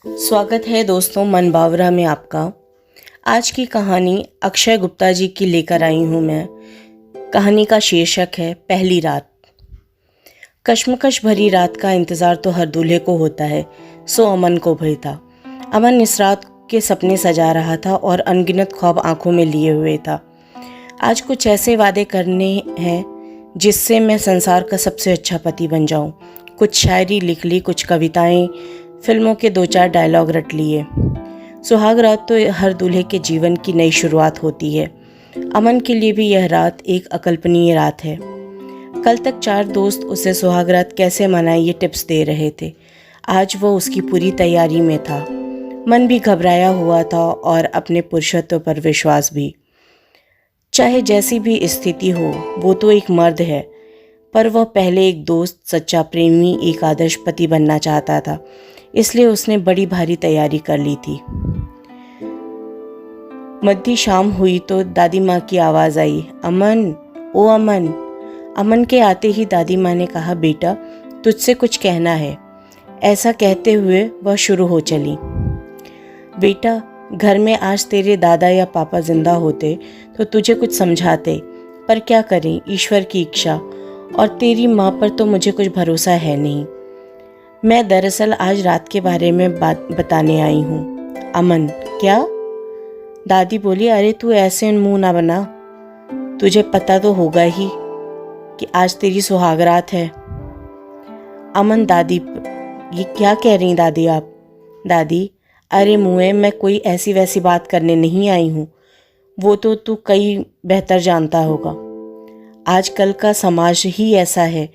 स्वागत है दोस्तों मन बावरा में आपका। आज की कहानी अक्षय गुप्ता जी की लेकर आई हूँ मैं। कहानी का शीर्षक है पहली रात। कश्मकश भरी रात का इंतज़ार तो हर दूल्हे को होता है, सो अमन को भी था। अमन इस रात के सपने सजा रहा था और अनगिनत ख्वाब आंखों में लिए हुए था। आज कुछ ऐसे वादे करने हैं जिससे मैं संसार का सबसे अच्छा पति बन जाऊं। कुछ शायरी लिख ली, कुछ कविताएं, फिल्मों के 2-4 डायलॉग रट लिए। सुहाग रात तो हर दूल्हे के जीवन की नई शुरुआत होती है। अमन के लिए भी यह रात एक अकल्पनीय रात है। कल तक 4 दोस्त उसे सुहाग रात कैसे मनाए ये टिप्स दे रहे थे। आज वो उसकी पूरी तैयारी में था। मन भी घबराया हुआ था और अपने पुरुषत्व पर विश्वास भी। चाहे जैसी भी स्थिति हो, वो तो एक मर्द है, पर वह पहले एक दोस्त, सच्चा प्रेमी, एक आदर्श पति बनना चाहता था। इसलिए उसने बड़ी भारी तैयारी कर ली थी। मध्य शाम हुई तो दादी माँ की आवाज़ आई, अमन, ओ अमन। अमन के आते ही दादी माँ ने कहा, बेटा तुझसे कुछ कहना है। ऐसा कहते हुए वह शुरू हो चली। बेटा, घर में आज तेरे दादा या पापा जिंदा होते तो तुझे कुछ समझाते, पर क्या करें, ईश्वर की इच्छा, और तेरी माँ पर तो मुझे कुछ भरोसा है नहीं। मैं दरअसल आज रात के बारे में बात बताने आई हूँ। अमन, क्या? दादी बोली, अरे तू ऐसे मुंह ना बना, तुझे पता तो होगा ही कि आज तेरी सुहागरात है। अमन, दादी, ये क्या कह रही दादी आप? दादी, अरे मुँहे, मैं कोई ऐसी वैसी बात करने नहीं आई हूँ, वो तो तू कई बेहतर जानता होगा। आजकल का समाज ही ऐसा है,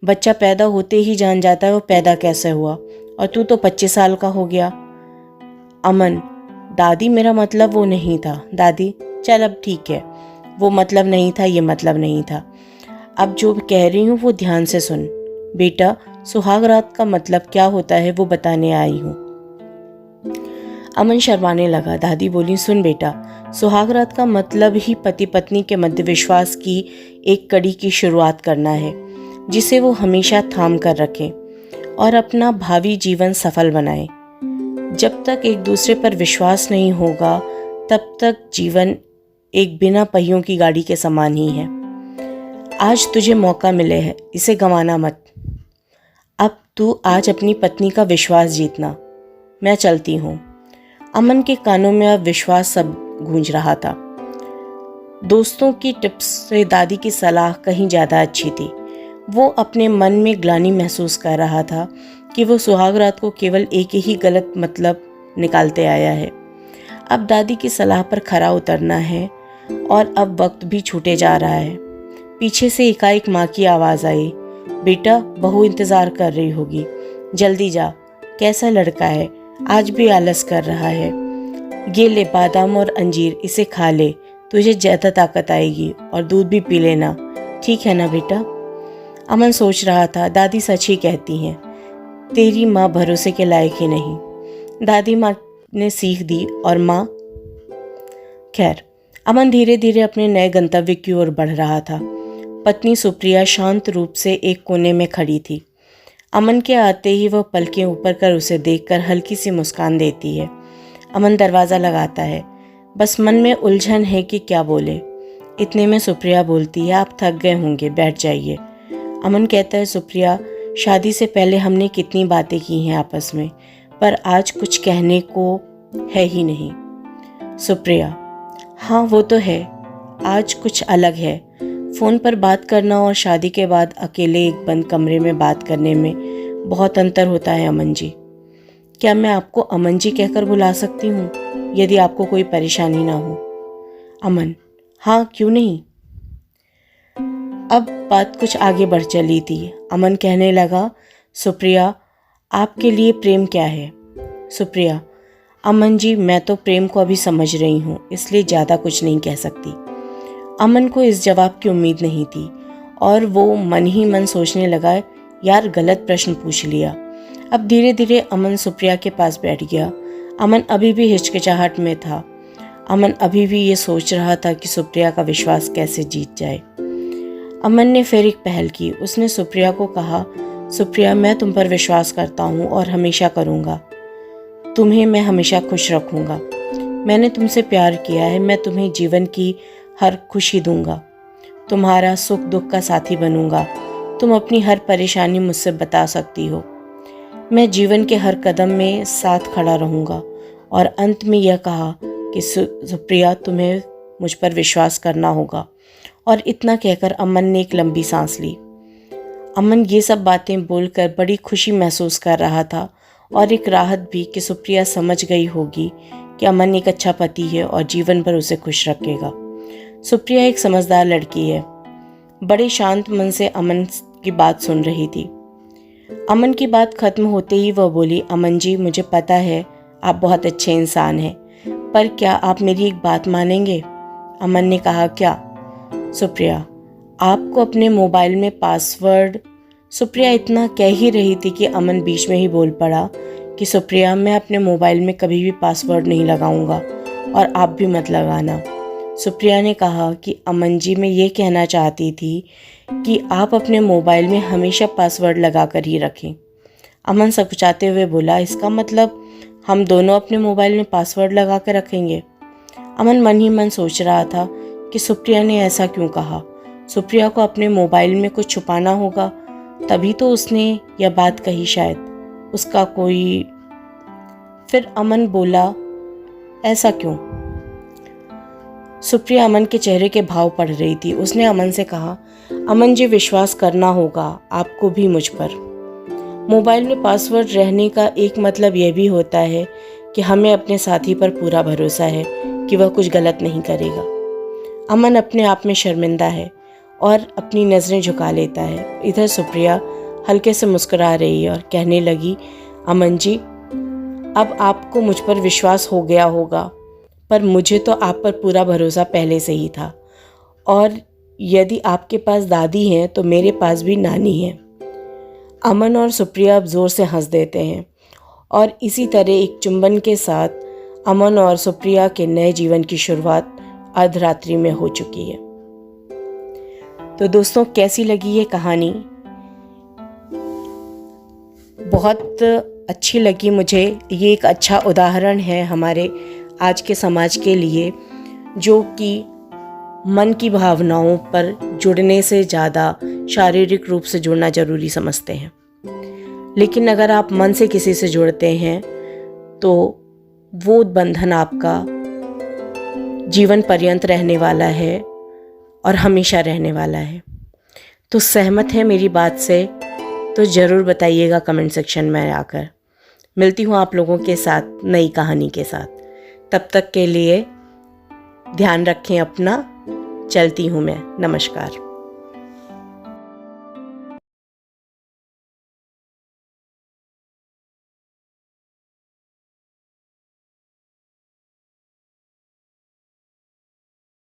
बच्चा पैदा होते ही जान जाता है वो पैदा कैसे हुआ, और तू तो 25 साल का हो गया। अमन, दादी मेरा मतलब वो नहीं था। दादी, चल अब ठीक है, वो मतलब नहीं था, ये मतलब नहीं था। अब जो कह रही हूँ वो ध्यान से सुन। बेटा, सुहाग रात का मतलब क्या होता है वो बताने आई हूँ। अमन शर्माने लगा। दादी बोली, सुन बेटा, सुहाग रात का मतलब ही पति पत्नी के मध्य विश्वास की एक कड़ी की शुरुआत करना है, जिसे वो हमेशा थाम कर रखें और अपना भावी जीवन सफल बनाए। जब तक एक दूसरे पर विश्वास नहीं होगा, तब तक जीवन एक बिना पहियों की गाड़ी के समान ही है। आज तुझे मौका मिले है, इसे गंवाना मत। अब तू आज अपनी पत्नी का विश्वास जीतना। मैं चलती हूँ। अमन के कानों में अब विश्वास सब गूंज रहा था। दोस्तों की टिप्स से दादी की सलाह कहीं ज़्यादा अच्छी थी। वो अपने मन में ग्लानि महसूस कर रहा था कि वो सुहाग रात को केवल एक ही गलत मतलब निकालते आया है। अब दादी की सलाह पर खरा उतरना है और अब वक्त भी छूटे जा रहा है। पीछे से एकाएक माँ की आवाज़ आई, बेटा बहू इंतज़ार कर रही होगी, जल्दी जा। कैसा लड़का है, आज भी आलस कर रहा है। ये ले बादाम और अंजीर, इसे खा ले, तुझे ज़्यादा ताकत आएगी, और दूध भी पी लेना, ठीक है ना बेटा? अमन सोच रहा था, दादी सच ही कहती हैं, तेरी माँ भरोसे के लायक ही नहीं। दादी माँ ने सीख दी और माँ। खैर, अमन धीरे धीरे अपने नए गंतव्य की ओर बढ़ रहा था। पत्नी सुप्रिया शांत रूप से एक कोने में खड़ी थी। अमन के आते ही वह पलकें ऊपर कर उसे देखकर हल्की सी मुस्कान देती है। अमन दरवाज़ा लगाता है, बस मन में उलझन है कि क्या बोले। इतने में सुप्रिया बोलती है, आप थक गए होंगे, बैठ जाइए। अमन कहता है, सुप्रिया, शादी से पहले हमने कितनी बातें की हैं आपस में, पर आज कुछ कहने को है ही नहीं। सुप्रिया, हाँ वो तो है, आज कुछ अलग है। फ़ोन पर बात करना और शादी के बाद अकेले एक बंद कमरे में बात करने में बहुत अंतर होता है अमन जी। क्या मैं आपको अमन जी कहकर बुला सकती हूँ, यदि आपको कोई परेशानी ना हो? अमन, हाँ क्यों नहीं। अब बात कुछ आगे बढ़ चली थी। अमन कहने लगा, सुप्रिया, आपके लिए प्रेम क्या है? सुप्रिया, अमन जी, मैं तो प्रेम को अभी समझ रही हूँ, इसलिए ज़्यादा कुछ नहीं कह सकती। अमन को इस जवाब की उम्मीद नहीं थी और वो मन ही मन सोचने लगा, यार गलत प्रश्न पूछ लिया। अब धीरे धीरे अमन सुप्रिया के पास बैठ गया। अमन अभी भी हिचकिचाहट में था। अमन अभी भी ये सोच रहा था कि सुप्रिया का विश्वास कैसे जीत जाए। अमन ने फिर एक पहल की। उसने सुप्रिया को कहा, सुप्रिया, मैं तुम पर विश्वास करता हूँ और हमेशा करूँगा। तुम्हें मैं हमेशा खुश रखूँगा। मैंने तुमसे प्यार किया है, मैं तुम्हें जीवन की हर खुशी दूंगा, तुम्हारा सुख दुख का साथी बनूंगा, तुम अपनी हर परेशानी मुझसे बता सकती हो, मैं जीवन के हर कदम में साथ खड़ा रहूंगा। और अंत में यह कहा कि सुप्रिया, तुम्हें मुझ पर विश्वास करना होगा। और इतना कहकर अमन ने एक लंबी सांस ली। अमन ये सब बातें बोलकर बड़ी खुशी महसूस कर रहा था और एक राहत भी कि सुप्रिया समझ गई होगी कि अमन एक अच्छा पति है और जीवन भर उसे खुश रखेगा। सुप्रिया एक समझदार लड़की है। बड़े शांत मन से अमन की बात सुन रही थी। अमन की बात खत्म होते ही वह बोली, अमन जी, मुझे पता है आप बहुत अच्छे इंसान हैं, पर क्या आप मेरी एक बात मानेंगे? अमन ने कहा, क्या? सुप्रिया, आपको अपने मोबाइल में पासवर्ड। सुप्रिया इतना कह ही रही थी कि अमन बीच में ही बोल पड़ा कि सुप्रिया, मैं अपने मोबाइल में कभी भी पासवर्ड नहीं लगाऊंगा और आप भी मत लगाना। सुप्रिया ने कहा कि अमन जी, मैं ये कहना चाहती थी कि आप अपने मोबाइल में हमेशा पासवर्ड लगा कर ही रखें। अमन सकुचाते हुए बोला, इसका मतलब हम दोनों अपने मोबाइल में पासवर्ड लगा कर रखेंगे? अमन मन ही मन सोच रहा था कि सुप्रिया ने ऐसा क्यों कहा। सुप्रिया को अपने मोबाइल में कुछ छुपाना होगा, तभी तो उसने यह बात कही शायद। उसका कोई। फिर अमन बोला, ऐसा क्यों? सुप्रिया अमन के चेहरे के भाव पढ़ रही थी। उसने अमन से कहा, अमन जी, विश्वास करना होगा आपको भी मुझ पर। मोबाइल में पासवर्ड रहने का एक मतलब यह भी होता है कि हमें अपने साथी पर पूरा भरोसा है कि वह कुछ गलत नहीं करेगा। अमन अपने आप में शर्मिंदा है और अपनी नज़रें झुका लेता है। इधर सुप्रिया हल्के से मुस्कुरा रही है और कहने लगी, अमन जी, अब आपको मुझ पर विश्वास हो गया होगा, पर मुझे तो आप पर पूरा भरोसा पहले से ही था। और यदि आपके पास दादी हैं तो मेरे पास भी नानी है। अमन और सुप्रिया अब ज़ोर से हंस देते हैं और इसी तरह एक चुंबन के साथ अमन और सुप्रिया के नए जीवन की शुरुआत अर्धरात्रि में हो चुकी है। तो दोस्तों, कैसी लगी ये कहानी? बहुत अच्छी लगी मुझे। ये एक अच्छा उदाहरण है हमारे आज के समाज के लिए, जो कि मन की भावनाओं पर जुड़ने से ज़्यादा शारीरिक रूप से जुड़ना जरूरी समझते हैं। लेकिन अगर आप मन से किसी से जुड़ते हैं तो वो बंधन आपका जीवन पर्यंत रहने वाला है और हमेशा रहने वाला है। तो सहमत है मेरी बात से? तो ज़रूर बताइएगा कमेंट सेक्शन में आकर। मिलती हूँ आप लोगों के साथ नई कहानी के साथ। तब तक के लिए ध्यान रखें अपना। चलती हूँ मैं। नमस्कार।